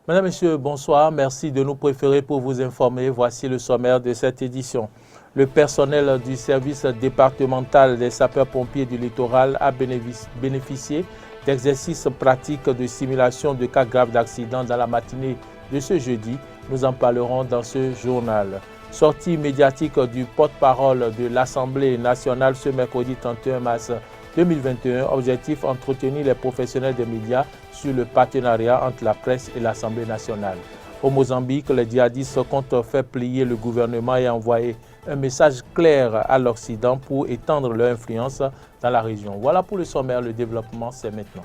Madame, Monsieur, bonsoir. Merci de nous préférer pour vous informer. Voici le sommaire de cette édition. Le personnel du service départemental des sapeurs-pompiers du littoral a bénéficié d'exercices pratiques de simulation de cas graves d'accident dans la matinée de ce jeudi. Nous en parlerons dans ce journal. Sortie médiatique du porte-parole de l'Assemblée nationale ce mercredi 31 mars 2021. Objectif, entretenir les professionnels des médias sur le partenariat entre la presse et l'Assemblée nationale. Au Mozambique, les djihadistes comptent faire plier le gouvernement et envoyer un message clair à l'Occident pour étendre leur influence dans la région. Voilà pour le sommaire, le développement, c'est maintenant.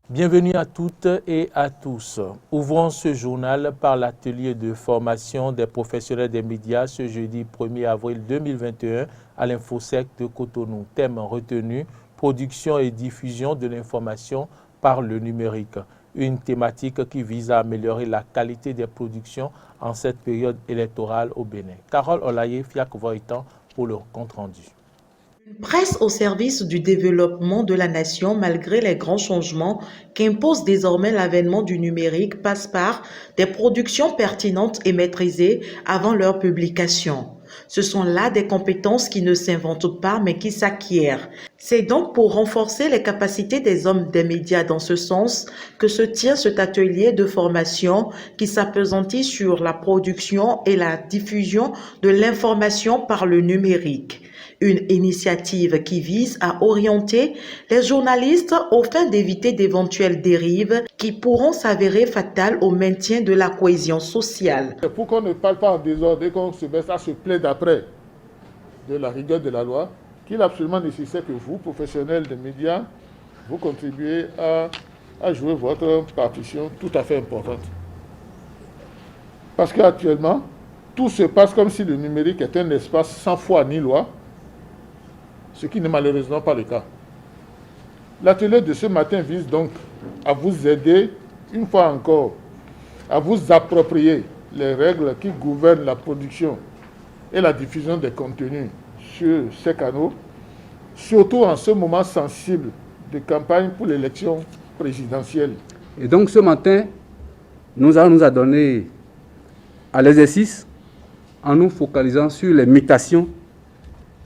Bienvenue à toutes et à tous. Ouvrons ce journal par l'atelier de formation des professionnels des médias ce jeudi 1er avril 2021 à l'Infosec de Cotonou. Thème retenu, production et diffusion de l'information par le numérique. Une thématique qui vise à améliorer la qualité des productions en cette période électorale au Bénin. Carole Olaye, Fiak Voitan pour le compte-rendu. Une presse au service du développement de la nation malgré les grands changements qu'impose désormais l'avènement du numérique passe par des productions pertinentes et maîtrisées avant leur publication. Ce sont là des compétences qui ne s'inventent pas mais qui s'acquièrent. C'est donc pour renforcer les capacités des hommes des médias dans ce sens que se tient cet atelier de formation qui s'appesantit sur la production et la diffusion de l'information par le numérique. Une initiative qui vise à orienter les journalistes aux fins d'éviter d'éventuelles dérives qui pourront s'avérer fatales au maintien de la cohésion sociale. Pour qu'on ne parle pas en désordre et qu'on se mette à se plaindre après de la rigueur de la loi, qu'il est absolument nécessaire que vous, professionnels des médias, vous contribuez à jouer votre partition tout à fait importante. Parce qu'actuellement, tout se passe comme si le numérique était un espace sans foi ni loi, ce qui n'est malheureusement pas le cas. L'atelier de ce matin vise donc à vous aider, une fois encore, à vous approprier les règles qui gouvernent la production et la diffusion des contenus sur ces canaux, surtout en ce moment sensible de campagne pour l'élection présidentielle. Et donc ce matin, nous allons nous adonner à l'exercice en nous focalisant sur les mutations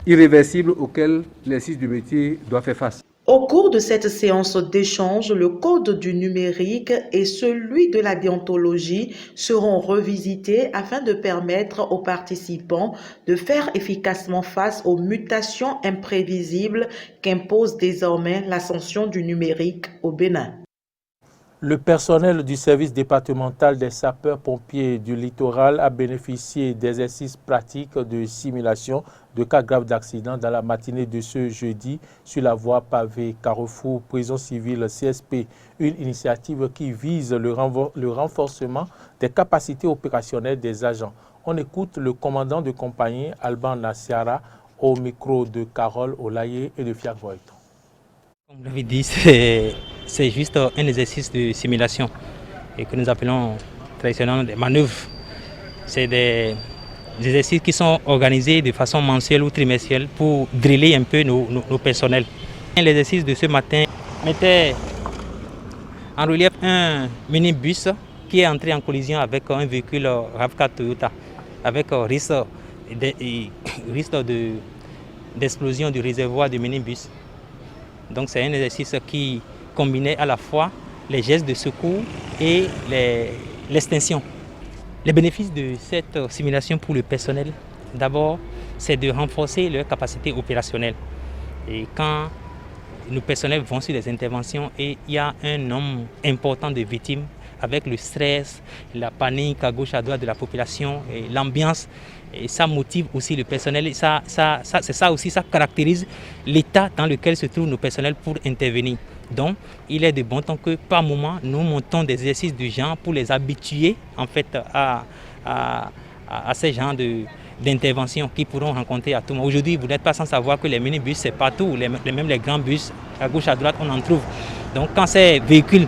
irréversibles auxquelles l'exercice du métier doit faire face. Au cours de cette séance d'échange, le code du numérique et celui de la déontologie seront revisités afin de permettre aux participants de faire efficacement face aux mutations imprévisibles qu'impose désormais l'ascension du numérique au Bénin. Le personnel du service départemental des sapeurs-pompiers du littoral a bénéficié d'exercices pratiques de simulation de cas graves d'accident dans la matinée de ce jeudi sur la voie pavée Carrefour Prison Civile CSP, une initiative qui vise le renforcement des capacités opérationnelles des agents. On écoute le commandant de compagnie Alban Nassiara au micro de Carole Olaye et de Fiak Voitan. Comme vous l'avez dit, c'est juste un exercice de simulation et que nous appelons traditionnellement des manœuvres. C'est des exercices qui sont organisés de façon mensuelle ou trimestrielle pour driller un peu nos personnels. L'exercice de ce matin mettait en relief un minibus qui est entré en collision avec un véhicule RAV4 Toyota avec risque d'explosion du réservoir du minibus. Donc c'est un exercice qui combinait à la fois les gestes de secours et l'extinction. Les bénéfices de cette simulation pour le personnel, d'abord, c'est de renforcer leur capacité opérationnelle. Et quand nos personnels vont sur des interventions et il y a un nombre important de victimes, avec le stress, la panique à gauche à droite de la population et l'ambiance, et ça motive aussi le personnel. Et ça caractérise l'état dans lequel se trouvent nos personnels pour intervenir. Donc, il est de bon temps que par moment, nous montons des exercices du genre pour les habituer en fait à ces genres d'interventions qu'ils pourront rencontrer à tout moment. Aujourd'hui, vous n'êtes pas sans savoir que les minibus, c'est partout, même les grands bus, à gauche, à droite, on en trouve. Donc, quand ces véhicules,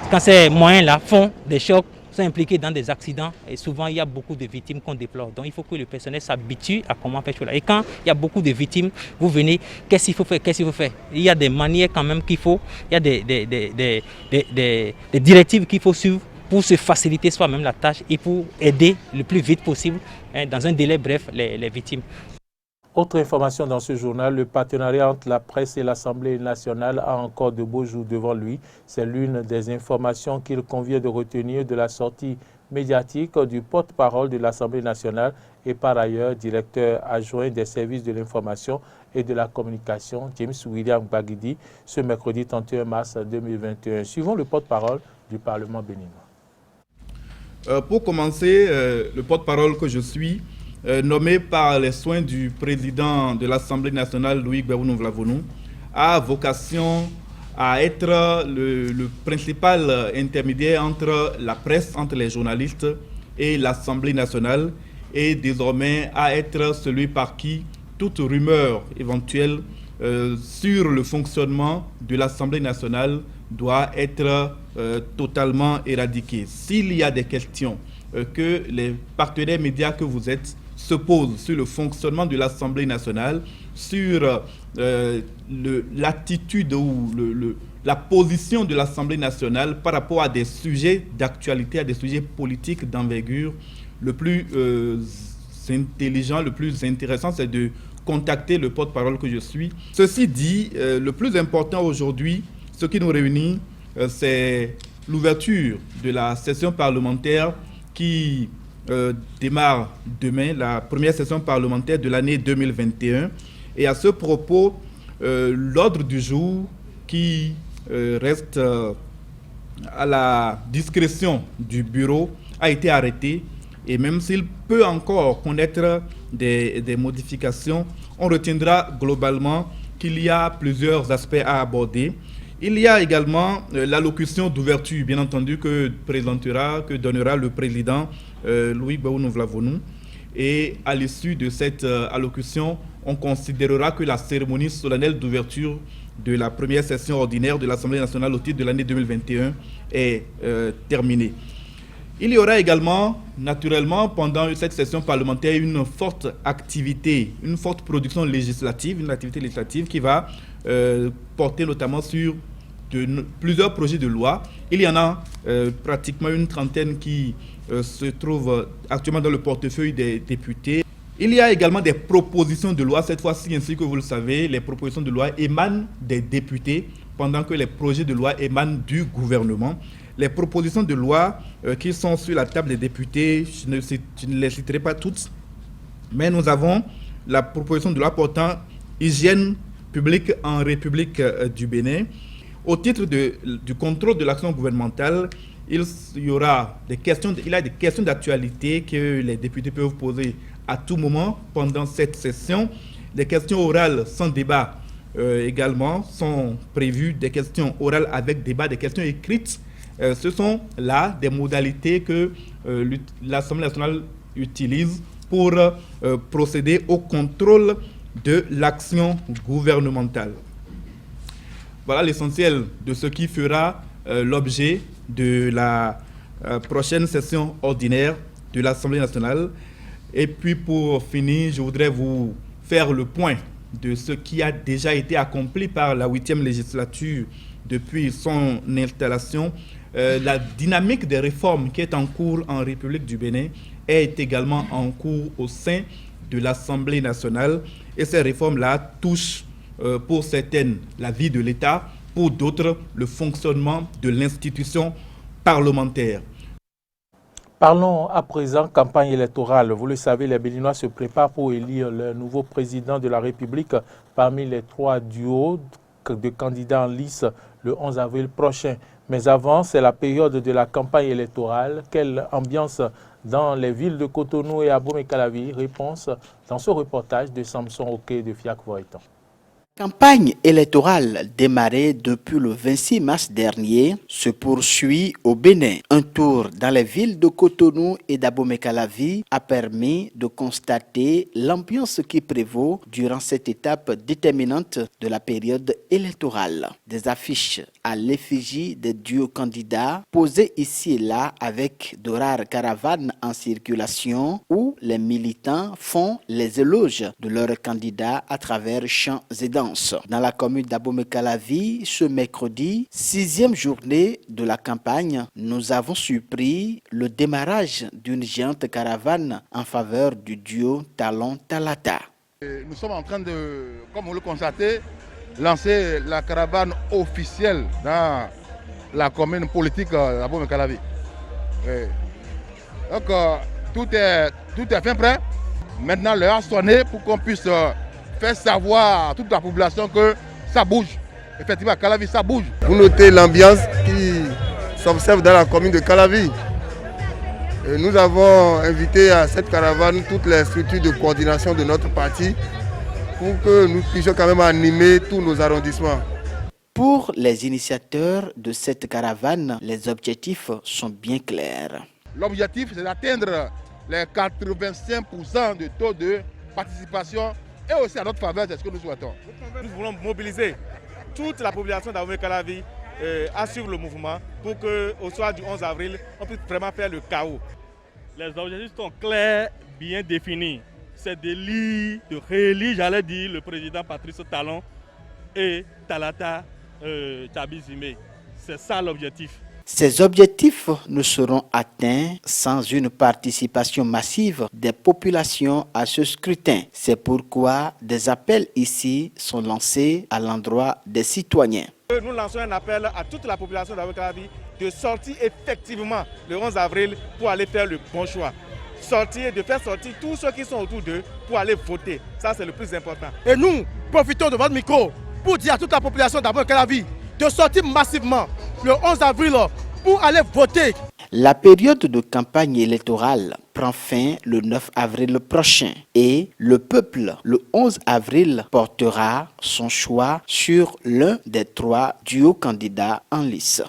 quand ces moyens-là font des chocs, sont impliqués dans des accidents et souvent il y a beaucoup de victimes qu'on déplore. Donc il faut que le personnel s'habitue à comment faire cela. Et quand il y a beaucoup de victimes, vous venez, qu'est-ce qu'il faut faire, qu'est-ce qu'il faut faire? Il y a des manières quand même qu'il faut, il y a des directives qu'il faut suivre pour se faciliter soi-même la tâche et pour aider le plus vite possible, dans un délai bref, les victimes. Autre information dans ce journal, le partenariat entre la presse et l'Assemblée nationale a encore de beaux jours devant lui. C'est l'une des informations qu'il convient de retenir de la sortie médiatique du porte-parole de l'Assemblée nationale et par ailleurs directeur adjoint des services de l'information et de la communication, James William Gbagidi, ce mercredi 31 mars 2021. Suivons le porte-parole du Parlement béninois. Pour commencer, le porte-parole que je suis, nommé par les soins du président de l'Assemblée nationale, Louis Gbagbo Vlavonou, a vocation à être le principal intermédiaire entre la presse, entre les journalistes et l'Assemblée nationale, et désormais à être celui par qui toute rumeur éventuelle sur le fonctionnement de l'Assemblée nationale doit être totalement éradiquée. S'il y a des questions que les partenaires médias que vous êtes se posent sur le fonctionnement de l'Assemblée nationale, sur l'attitude ou la position de l'Assemblée nationale par rapport à des sujets d'actualité, à des sujets politiques d'envergure, le plus intelligent, le plus intéressant, c'est de contacter le porte-parole que je suis. Ceci dit, le plus important aujourd'hui, ce qui nous réunit, c'est l'ouverture de la session parlementaire qui démarre demain, la première session parlementaire de l'année 2021. Et à ce propos, l'ordre du jour qui reste à la discrétion du bureau a été arrêté. Et même s'il peut encore connaître des modifications, on retiendra globalement qu'il y a plusieurs aspects à aborder. Il y a également l'allocution d'ouverture, bien entendu, que donnera le président Louis Gbagbo Vlavonou. Et à l'issue de cette allocution, on considérera que la cérémonie solennelle d'ouverture de la première session ordinaire de l'Assemblée nationale au titre de l'année 2021 est terminée. Il y aura également, naturellement, pendant cette session parlementaire, une forte activité, une forte production législative, une activité législative qui va porter notamment sur plusieurs projets de loi. Il y en a pratiquement une trentaine qui se trouvent actuellement dans le portefeuille des députés. Il y a également des propositions de loi. Cette fois-ci, ainsi que vous le savez, les propositions de loi émanent des députés, pendant que les projets de loi émanent du gouvernement. Les propositions de loi qui sont sur la table des députés, je ne les citerai pas toutes, mais nous avons la proposition de loi portant hygiène publique en République du Bénin. Au titre du contrôle de l'action gouvernementale, il y a des questions d'actualité que les députés peuvent poser à tout moment pendant cette session. Des questions orales sans débat également sont prévues, des questions orales avec débat, des questions écrites. Ce sont là des modalités que l'Assemblée nationale utilise pour procéder au contrôle de l'action gouvernementale. Voilà l'essentiel de ce qui fera l'objet de la prochaine session ordinaire de l'Assemblée nationale. Et puis pour finir, je voudrais vous faire le point de ce qui a déjà été accompli par la 8e législature depuis son installation. La dynamique des réformes qui est en cours en République du Bénin est également en cours au sein de l'Assemblée nationale. Et ces réformes-là touchent pour certaines la vie de l'État, pour d'autres le fonctionnement de l'institution parlementaire. Parlons à présent campagne électorale. Vous le savez, les Béninois se préparent pour élire le nouveau président de la République parmi les 3 duos de candidats en lice le 11 avril prochain. Mais avant, c'est la période de la campagne électorale. Quelle ambiance dans les villes de Cotonou et Abomey-Calavi? Réponse dans ce reportage de Samson Oké de Fiac Voitan. La campagne électorale démarrée depuis le 26 mars dernier se poursuit au Bénin. Un tour dans les villes de Cotonou et d'Abomey-Calavi a permis de constater l'ambiance qui prévaut durant cette étape déterminante de la période électorale. Des affiches à l'effigie des duos candidats posées ici et là avec de rares caravanes en circulation où les militants font les éloges de leurs candidats à travers chants et danses. Dans la commune d'Abomey-Calavi, ce mercredi, 6e journée de la campagne, nous avons surpris le démarrage d'une géante caravane en faveur du duo Talon-Talata. Nous sommes en train de, comme vous le constatez, lancer la caravane officielle dans la commune politique d'Abomey-Calavi. Donc tout est fin prêt. Maintenant, l'heure a sonné pour qu'on puisse faire savoir à toute la population que ça bouge. Effectivement, à Calavi, ça bouge. Vous notez l'ambiance qui s'observe dans la commune de Calavi. Nous avons invité à cette caravane toutes les structures de coordination de notre parti pour que nous puissions quand même animer tous nos arrondissements. Pour les initiateurs de cette caravane, les objectifs sont bien clairs. L'objectif, c'est d'atteindre les 85% de taux de participation et aussi à notre faveur, c'est ce que nous souhaitons. Nous voulons mobiliser toute la population d'Abomey-Calavi à suivre le mouvement pour qu'au soir du 11 avril, on puisse vraiment faire le chaos. Les objectifs sont clairs, bien définis. C'est de réélire, j'allais dire, le président Patrice Talon et Talata Tchabizime. C'est ça l'objectif. Ces objectifs ne seront atteints sans une participation massive des populations à ce scrutin. C'est pourquoi des appels ici sont lancés à l'endroit des citoyens. Nous lançons un appel à toute la population d'Abomey-Calavi de sortir effectivement le 11 avril pour aller faire le bon choix. Sortir, de faire sortir tous ceux qui sont autour d'eux pour aller voter. Ça, c'est le plus important. Et nous, profitons de votre micro pour dire à toute la population d'Abomey-Calavi de sortir massivement le 11 avril pour aller voter. La période de campagne électorale prend fin le 9 avril prochain et le peuple, le 11 avril, portera son choix sur l'un des 3 duos candidats en lice.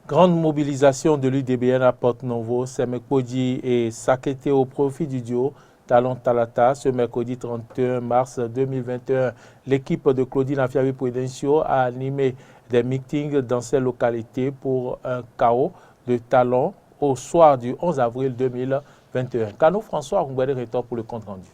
Grande mobilisation de l'UDBN à Porte-Novo, Semekpodi et Sakete au profit du duo Talon-Talata ce mercredi 31 mars 2021. L'équipe de Claudine Afiavi-Prudencio a animé des meetings dans ces localités pour un chaos de Talon au soir du 11 avril 2021. Cano François Rungwede retourne pour le compte rendu.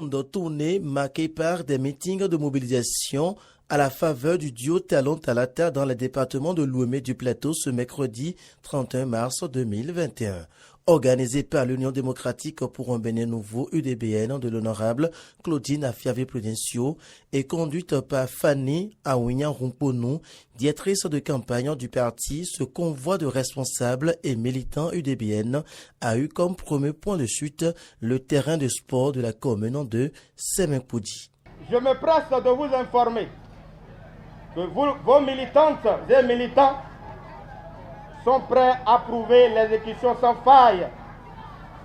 Une tournée marquée par des meetings de mobilisation à la faveur du duo Talon-Talata dans le département de Lomé du Plateau ce mercredi 31 mars 2021. Organisé par l'Union démocratique pour un Bénin nouveau UDBN de l'honorable Claudine Afiavi-Prudencio et conduite par Fanny Awinyan Rumponou, directrice de campagne du parti, ce convoi de responsables et militants UDBN a eu comme premier point de chute le terrain de sport de la commune de Semekpodi. Je me presse de vous informer que vos militantes et militants sont prêts à prouver l'exécution sans faille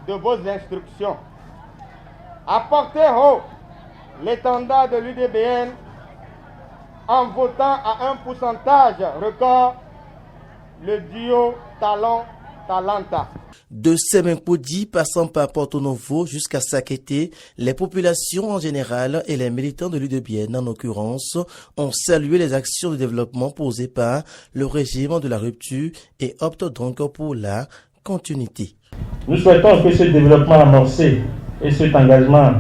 de vos instructions. Apportez haut l'étendard de l'UDBN en votant à un pourcentage record le duo Talon-Talanta. De Semekpodi passant par Porto-Novo jusqu'à Sakete, les populations en général et les militants de l'UDBN en l'occurrence ont salué les actions de développement posées par le régime de la rupture et optent donc pour la continuité. Nous souhaitons que ce développement amorcé et cet engagement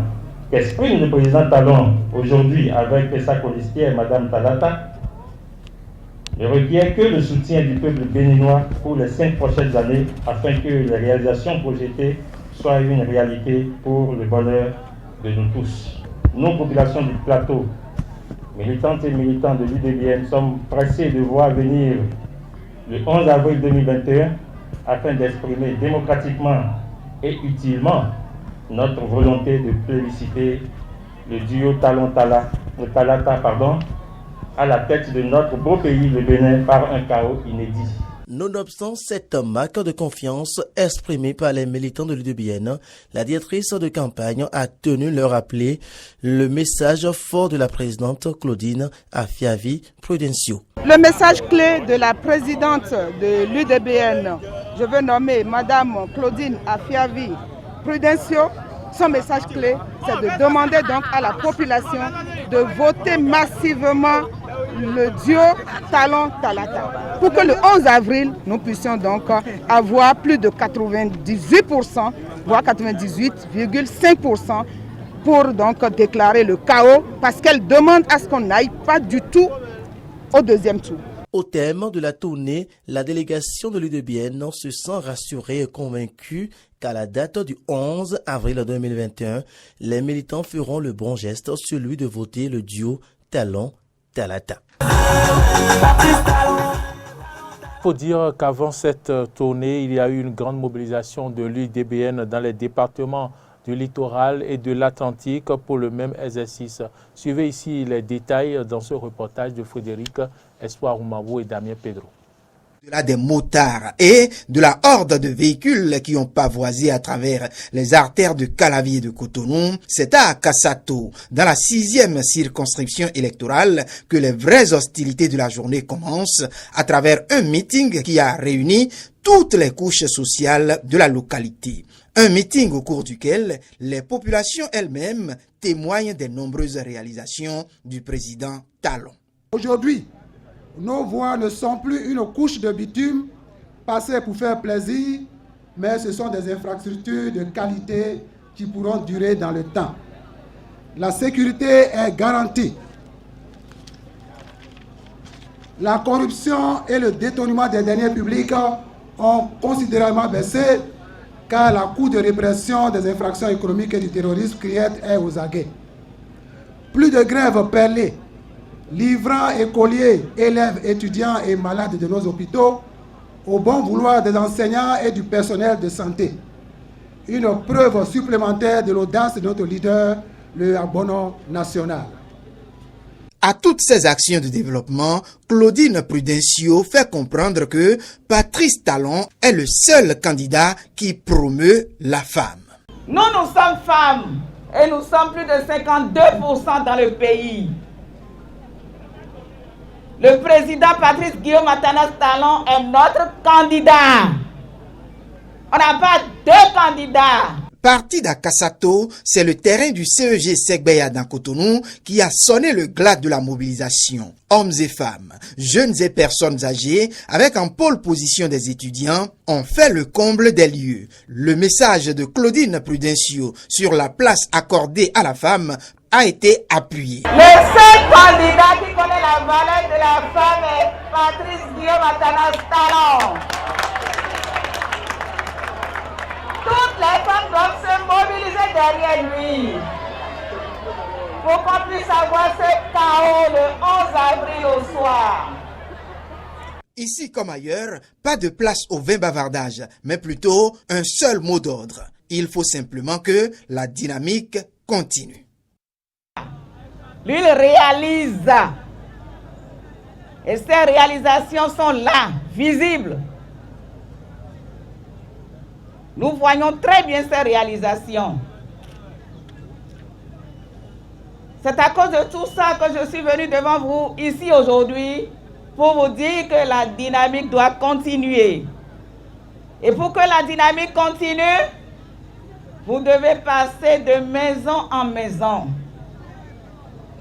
qu'exprime le président Talon aujourd'hui avec sa colistière Madame Talata ne requiert que le soutien du peuple béninois pour les 5 prochaines années afin que les réalisations projetées soient une réalité pour le bonheur de nous tous. Nous, populations du plateau, militantes et militants de l'UDBN, sommes pressés de voir venir le 11 avril 2021 afin d'exprimer démocratiquement et utilement notre volonté de plébisciter le duo Talon-Talata, à la tête de notre beau pays, le Bénin, par un chaos inédit. Nonobstant cette marque de confiance exprimée par les militants de l'UDBN, la directrice de campagne a tenu leur rappeler le message fort de la présidente Claudine Afiavi Prudencio. Le message clé de la présidente de l'UDBN, je veux nommer Madame Claudine Afiavi Prudencio, son message clé, c'est de demander donc à la population de voter massivement le duo Talon-Talata pour que le 11 avril, nous puissions donc avoir plus de 98%, voire 98,5% pour donc déclarer le chaos parce qu'elle demande à ce qu'on n'aille pas du tout au deuxième tour. Au thème de la tournée, la délégation de l'UDBN se sent rassurée et convaincue qu'à la date du 11 avril 2021, les militants feront le bon geste, celui de voter le duo Talon-Talata. Il faut dire qu'avant cette tournée, il y a eu une grande mobilisation de l'UDBN dans les départements du littoral et de l'Atlantique pour le même exercice. Suivez ici les détails dans ce reportage de Frédéric Espoir Oumabou et Damien Pedro. Au-delà des motards et de la horde de véhicules qui ont pavoisé à travers les artères de Calavi et de Cotonou, c'est à Kassato, dans la 6e circonscription électorale, que les vraies hostilités de la journée commencent à travers un meeting qui a réuni toutes les couches sociales de la localité. Un meeting au cours duquel les populations elles-mêmes témoignent des nombreuses réalisations du président Talon. Aujourd'hui, nos voix ne sont plus une couche de bitume passée pour faire plaisir, mais ce sont des infrastructures de qualité qui pourront durer dans le temps. La sécurité est garantie. La corruption et le détournement des deniers publics ont considérablement baissé car la Cour de répression des infractions économiques et du terrorisme criette est aux aguets. Plus de grèves perlées, livrant écoliers, élèves, étudiants et malades de nos hôpitaux au bon vouloir des enseignants et du personnel de santé. Une preuve supplémentaire de l'audace de notre leader, le Abono national. À toutes ces actions de développement, Claudine Prudencio fait comprendre que Patrice Talon est le seul candidat qui promeut la femme. Nous sommes femmes et nous sommes plus de 52% dans le pays. Le président Patrice Guillaume Atanas Talon est notre candidat. On n'a pas deux candidats. Parti d'Akassato, c'est le terrain du CEG Segbeya dans Cotonou qui a sonné le glas de la mobilisation. Hommes et femmes, jeunes et personnes âgées, avec en pôle position des étudiants, ont fait le comble des lieux. Le message de Claudine Prudencio sur la place accordée à la femme a été appuyé. Le seul candidat qui connaît la valeur de la femme est Patrice Guillaume Atanas Talon. Toutes les femmes doivent se mobiliser derrière lui pour qu'on puisse avoir ce chaos le 11 avril au soir. Ici comme ailleurs, pas de place au vain bavardage, mais plutôt un seul mot d'ordre. Il faut simplement que la dynamique continue. Lui, il réalise. Et ces réalisations sont là, visibles. Nous voyons très bien ces réalisations. C'est à cause de tout ça que je suis venu devant vous ici aujourd'hui pour vous dire que la dynamique doit continuer. Et pour que la dynamique continue, vous devez passer de maison en maison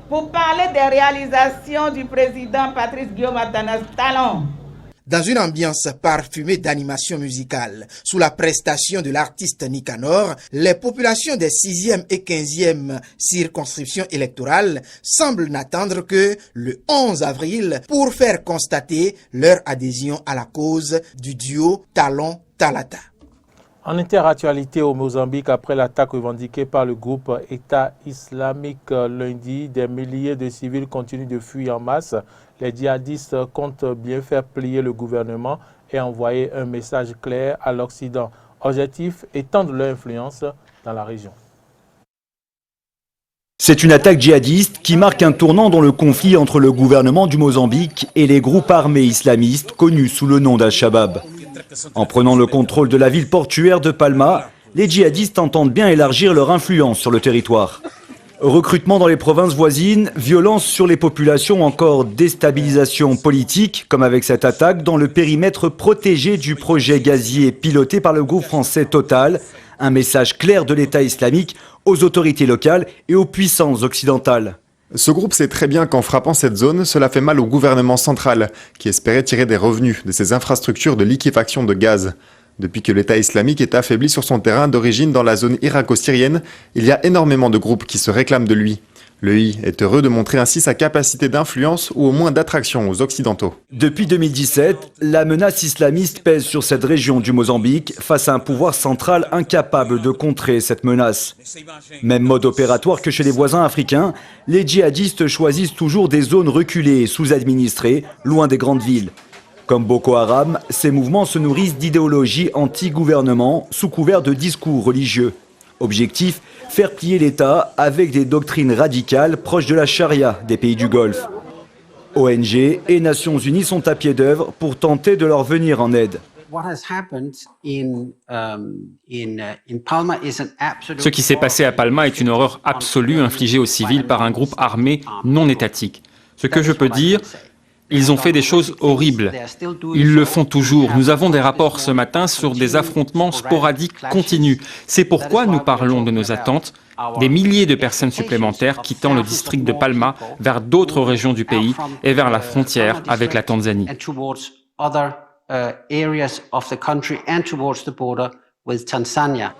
pour parler des réalisations du président Patrice Guillaume Atanas Talon. Dans une ambiance parfumée d'animation musicale, sous la prestation de l'artiste Nicanor, les populations des 6e et 15e circonscriptions électorales semblent n'attendre que le 11 avril pour faire constater leur adhésion à la cause du duo Talon-Talata. En interactualité au Mozambique, après l'attaque revendiquée par le groupe État islamique lundi, des milliers de civils continuent de fuir en masse. Les djihadistes comptent bien faire plier le gouvernement et envoyer un message clair à l'Occident. Objectif, étendre leur influence dans la région. C'est une attaque djihadiste qui marque un tournant dans le conflit entre le gouvernement du Mozambique et les groupes armés islamistes connus sous le nom d'Al-Shabaab. En prenant le contrôle de la ville portuaire de Palma, les djihadistes entendent bien élargir leur influence sur le territoire. Recrutement dans les provinces voisines, violence sur les populations, encore déstabilisation politique, comme avec cette attaque dans le périmètre protégé du projet gazier piloté par le groupe français Total. Un message clair de l'État islamique aux autorités locales et aux puissances occidentales. Ce groupe sait très bien qu'en frappant cette zone, cela fait mal au gouvernement central, qui espérait tirer des revenus de ses infrastructures de liquéfaction de gaz. Depuis que l'État islamique est affaibli sur son terrain d'origine dans la zone irako-syrienne, il y a énormément de groupes qui se réclament de lui. Le I est heureux de montrer ainsi sa capacité d'influence ou au moins d'attraction aux Occidentaux. Depuis 2017, la menace islamiste pèse sur cette région du Mozambique face à un pouvoir central incapable de contrer cette menace. Même mode opératoire que chez les voisins africains, les djihadistes choisissent toujours des zones reculées et sous-administrées, loin des grandes villes. Comme Boko Haram, ces mouvements se nourrissent d'idéologies anti-gouvernement sous couvert de discours religieux. Objectif, faire plier l'État avec des doctrines radicales proches de la charia des pays du Golfe. ONG et Nations Unies sont à pied d'œuvre pour tenter de leur venir en aide. Ce qui s'est passé à Palma est une horreur absolue infligée aux civils par un groupe armé non étatique. Ce que je peux dire, ils ont fait des choses horribles. Ils le font toujours. Nous avons des rapports ce matin sur des affrontements sporadiques continus. C'est pourquoi nous parlons de nos attentes, des milliers de personnes supplémentaires quittant le district de Palma vers d'autres régions du pays et vers la frontière avec la Tanzanie.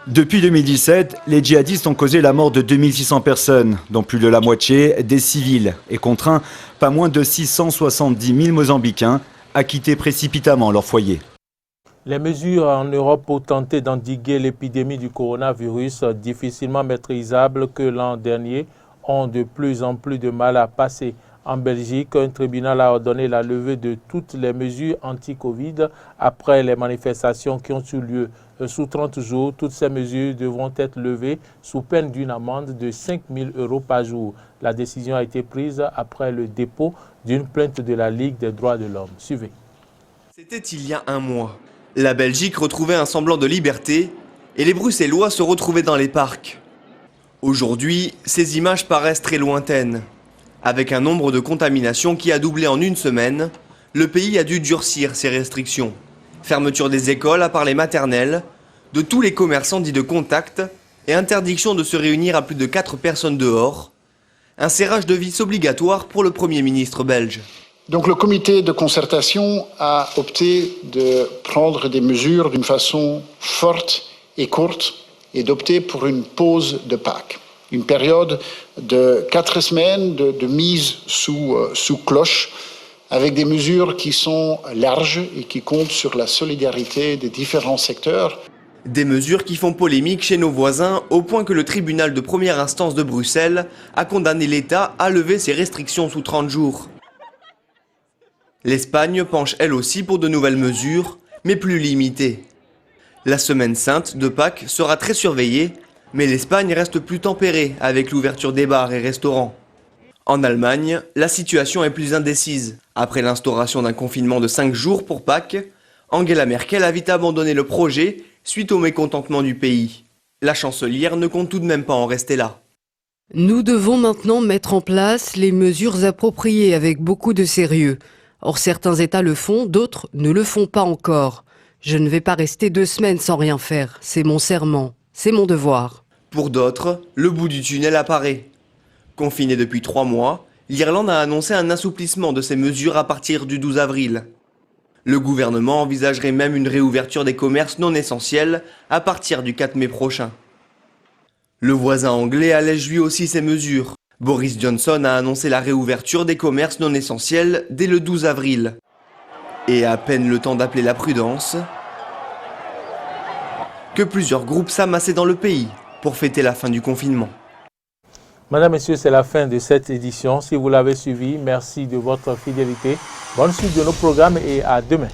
Depuis 2017, les djihadistes ont causé la mort de 2600 personnes, dont plus de la moitié des civils, et contraint pas moins de 670 000 Mozambicains à quitter précipitamment leur foyer. Les mesures en Europe pour tenter d'endiguer l'épidémie du coronavirus, difficilement maîtrisables que l'an dernier, ont de plus en plus de mal à passer. En Belgique, un tribunal a ordonné la levée de toutes les mesures anti-Covid après les manifestations qui ont eu lieu. Sous 30 jours, toutes ces mesures devront être levées sous peine d'une amende de 5 000 € par jour. La décision a été prise après le dépôt d'une plainte de la Ligue des droits de l'homme. Suivez. C'était il y a un mois. La Belgique retrouvait un semblant de liberté et les Bruxellois se retrouvaient dans les parcs. Aujourd'hui, ces images paraissent très lointaines. Avec un nombre de contaminations qui a doublé en une semaine, le pays a dû durcir ses restrictions. Fermeture des écoles à part les maternelles, de tous les commerçants dits de contact et interdiction de se réunir à plus de 4 personnes dehors. Un serrage de vis obligatoire pour le Premier ministre belge. Donc le comité de concertation a opté de prendre des mesures d'une façon forte et courte et d'opter pour une pause de Pâques. Une période de 4 semaines de mise sous cloche avec des mesures qui sont larges et qui comptent sur la solidarité des différents secteurs. Des mesures qui font polémique chez nos voisins au point que le tribunal de première instance de Bruxelles a condamné l'État à lever ses restrictions sous 30 jours. L'Espagne penche elle aussi pour de nouvelles mesures, mais plus limitées. La semaine sainte de Pâques sera très surveillée, mais l'Espagne reste plus tempérée avec l'ouverture des bars et restaurants. En Allemagne, la situation est plus indécise. Après l'instauration d'un confinement de 5 jours pour Pâques, Angela Merkel a vite abandonné le projet suite au mécontentement du pays. La chancelière ne compte tout de même pas en rester là. Nous devons maintenant mettre en place les mesures appropriées avec beaucoup de sérieux. Or, certains États le font, d'autres ne le font pas encore. Je ne vais pas rester 2 semaines sans rien faire. C'est mon serment, c'est mon devoir. Pour d'autres, le bout du tunnel apparaît. Confinée depuis 3 mois, l'Irlande a annoncé un assouplissement de ses mesures à partir du 12 avril. Le gouvernement envisagerait même une réouverture des commerces non essentiels à partir du 4 mai prochain. Le voisin anglais allège lui aussi ses mesures. Boris Johnson a annoncé la réouverture des commerces non essentiels dès le 12 avril. Et à peine le temps d'appeler la prudence, que plusieurs groupes s'amassaient dans le pays pour fêter la fin du confinement. Madame, Messieurs, c'est la fin de cette édition. Si vous l'avez suivi, merci de votre fidélité. Bonne suite de nos programmes et à demain.